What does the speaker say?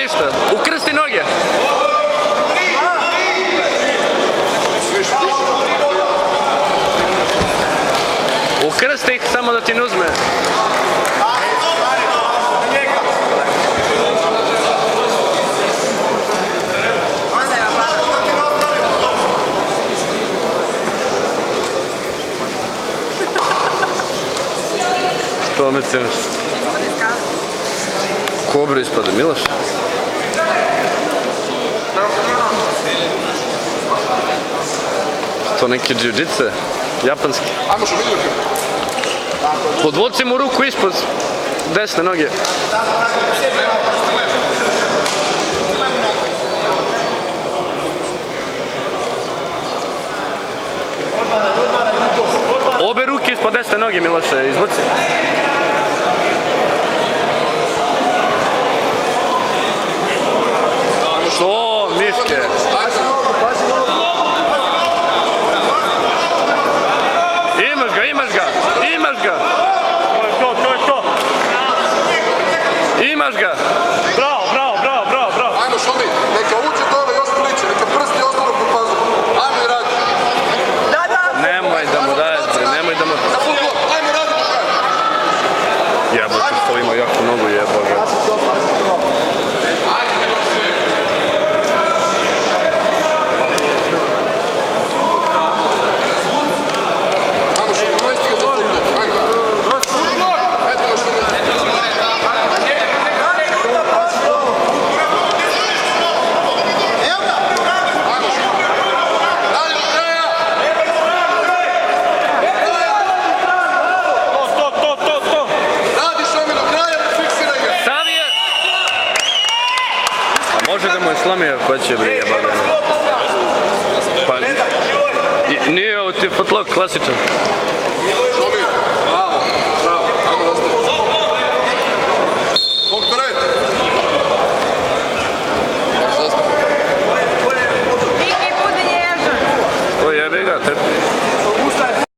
ništa. Ukrsti noge. Ukrsti ih samo da ti ne uzme. Što me ceniš? Kobra ispade, Miloš? To neke džiu-džice? Japanski? Podvuci mu ruku ispod desne noge. Obe ruke ispod desne noge, Miloše, izvuci. Što, miške? Imaš ga, imaš ga, imaš ga! To je to! Imaš ga! Bravo, bravo, bravo, bravo, bravo! Ajmo Šumi, neka uđe dole još priče, neka prsti ostanu po pazu. Ajmo i radi. Nemoj da mu daješ, bre, nemoj da mu... Za futbol, ajmo radi do kraja. Jebote, što ima jako nogu, jeboga. Može da mu je slamio, hoće bre jebagane. Pa nije ovo ti fotlog klasičan.